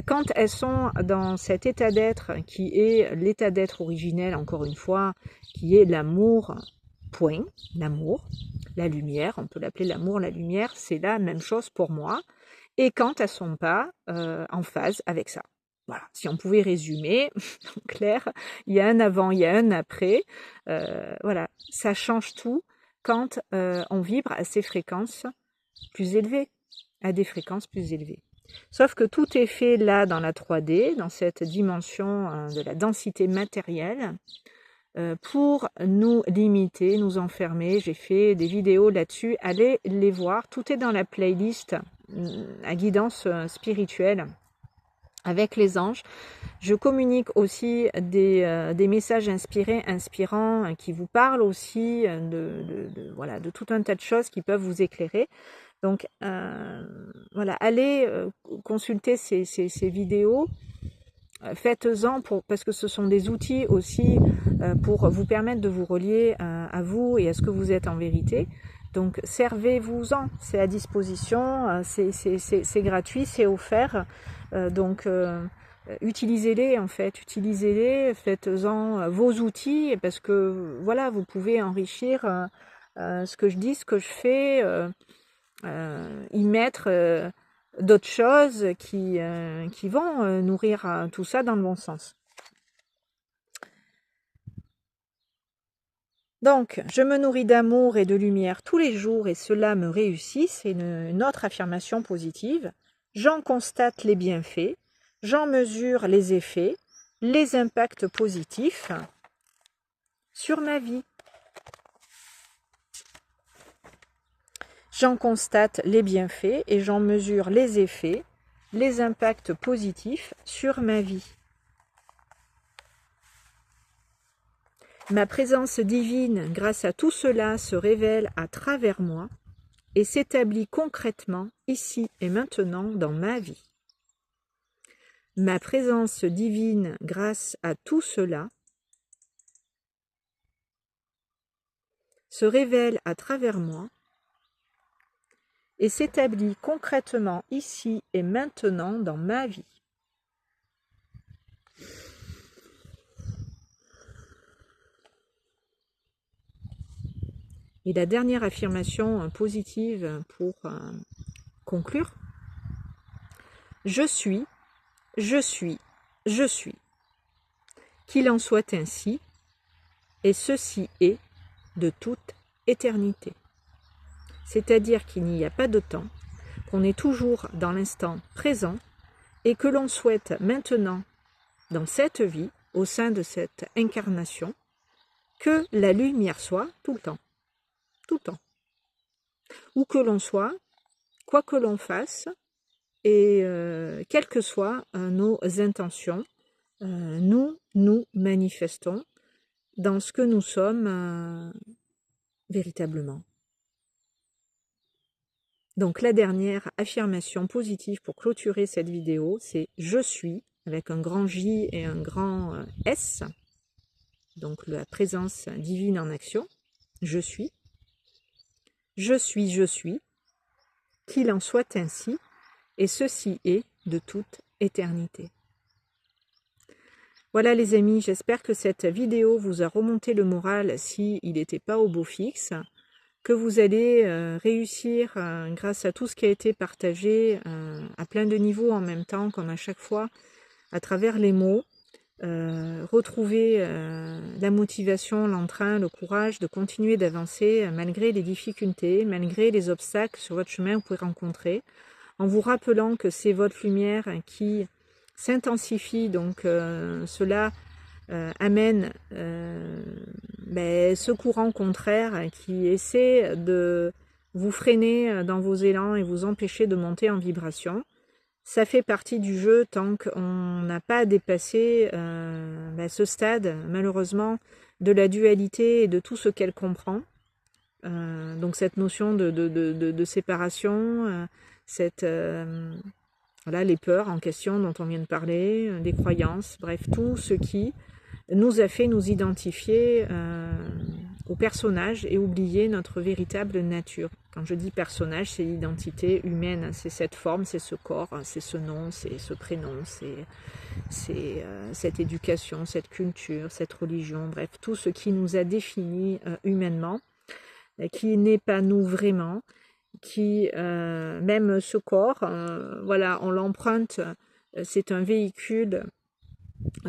quand elles sont dans cet état d'être, qui est l'état d'être originel, encore une fois, qui est l'amour, point, l'amour, la lumière, on peut l'appeler l'amour, la lumière, c'est la même chose pour moi. Et quand elles ne sont pas en phase avec ça. Voilà, si on pouvait résumer, en clair, il y a un avant, il y a un après. Voilà, ça change tout quand on vibre à ces fréquences plus élevées, à des fréquences plus élevées. Sauf que tout est fait là dans la 3D, dans cette dimension de la densité matérielle, pour nous limiter, nous enfermer. J'ai fait des vidéos là-dessus, allez les voir, tout est dans la playlist à guidance spirituelle avec les anges. Je communique aussi des messages inspirants qui vous parlent aussi voilà, de tout un tas de choses qui peuvent vous éclairer. Donc voilà, allez consulter ces vidéos. Faites-en parce que ce sont des outils aussi pour vous permettre de vous relier à vous et à ce que vous êtes en vérité. Donc servez-vous-en, c'est à disposition, c'est gratuit, c'est offert. Donc utilisez-les en fait, utilisez-les, faites-en vos outils parce que voilà, vous pouvez enrichir ce que je dis, ce que je fais, y mettre d'autres choses qui vont nourrir tout ça dans le bon sens. Donc, je me nourris d'amour et de lumière tous les jours et cela me réussit, c'est une autre affirmation positive. J'en constate les bienfaits, j'en mesure les effets, les impacts positifs sur ma vie. J'en constate les bienfaits et j'en mesure les effets, les impacts positifs sur ma vie. Ma présence divine, grâce à tout cela, se révèle à travers moi et s'établit concrètement ici et maintenant dans ma vie. Ma présence divine, grâce à tout cela, se révèle à travers moi et s'établit concrètement ici et maintenant dans ma vie. Et la dernière affirmation positive pour conclure. Je suis, je suis, je suis. Qu'il en soit ainsi, et ceci est de toute éternité. C'est-à-dire qu'il n'y a pas de temps, qu'on est toujours dans l'instant présent et que l'on souhaite maintenant, dans cette vie, au sein de cette incarnation, que la lumière soit tout le temps. Tout le temps. Où que l'on soit, quoi que l'on fasse, et quelles que soient nos intentions, nous manifestons dans ce que nous sommes véritablement. Donc la dernière affirmation positive pour clôturer cette vidéo, c'est « Je suis » avec un grand J et un grand S, donc la présence divine en action. Je suis. Je suis, je suis. Qu'il en soit ainsi, et ceci est de toute éternité. Voilà les amis, j'espère que cette vidéo vous a remonté le moral s'il n'était pas au beau fixe, que vous allez réussir grâce à tout ce qui a été partagé à plein de niveaux en même temps, comme à chaque fois, à travers les mots, retrouver la motivation, l'entrain, le courage de continuer d'avancer malgré les difficultés, malgré les obstacles sur votre chemin que vous pouvez rencontrer, en vous rappelant que c'est votre lumière qui s'intensifie, donc cela amène ce courant contraire qui essaie de vous freiner dans vos élans et vous empêcher de monter en vibration. Ça fait partie du jeu tant qu'on n'a pas dépassé ce stade, malheureusement, de la dualité et de tout ce qu'elle comprend. Donc cette notion de séparation, voilà, les peurs en question dont on vient de parler, des croyances, bref, tout ce qui nous a fait nous identifier au personnage et oublier notre véritable nature. Quand je dis personnage, c'est l'identité humaine, c'est cette forme, c'est ce corps, c'est ce nom, c'est ce prénom, c'est cette éducation, cette culture, cette religion, bref, tout ce qui nous a définis humainement, qui n'est pas nous vraiment, qui, même ce corps, voilà, on l'emprunte, c'est un véhicule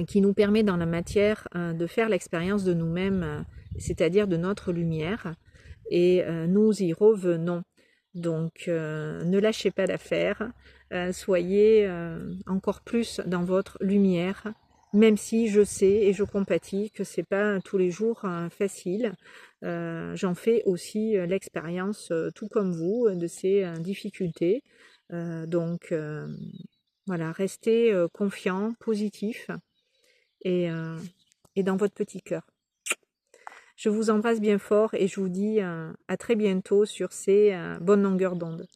qui nous permet dans la matière de faire l'expérience de nous-mêmes, c'est-à-dire de notre lumière, et nous y revenons. Donc ne lâchez pas l'affaire, soyez encore plus dans votre lumière, même si je sais et je compatis que c'est pas tous les jours facile. J'en fais aussi l'expérience, tout comme vous, de ces difficultés. Donc voilà, restez confiants, positifs et, et dans votre petit cœur. Je vous embrasse bien fort et je vous dis à très bientôt sur ces bonnes longueurs d'onde.